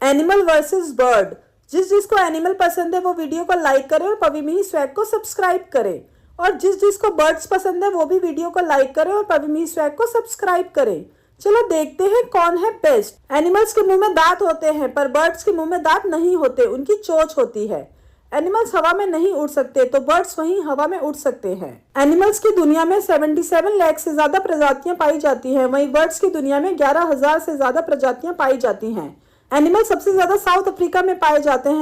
Animal versus bird. जिस जिसको animal पसंद है वो वीडियो को लाइक करे और पवी मिनी स्वैग को सब्सक्राइब करे, और जिस जिसको बर्ड्स पसंद है वो भी वीडियो को लाइक करे और पवी मिनी स्वैग को सब्सक्राइब करे। चलो देखते हैं कौन है बेस्ट। एनिमल्स के मुंह में दांत होते हैं पर बर्ड्स के मुंह में दांत नहीं होते, उनकी चोंच होती है। एनिमल्स हवा में नहीं उड़ सकते तो बर्ड्स वहीं हवा में उड़ सकते हैं। एनिमल्स की दुनिया में 77 लाख से ज्यादा प्रजातियां पाई जाती हैं, वहीं बर्ड्स की दुनिया में 11,000 से ज्यादा प्रजातियां पाई जाती हैं। एनिमल सबसे ज्यादा साउथ अफ्रीका में पाए जाते हैं।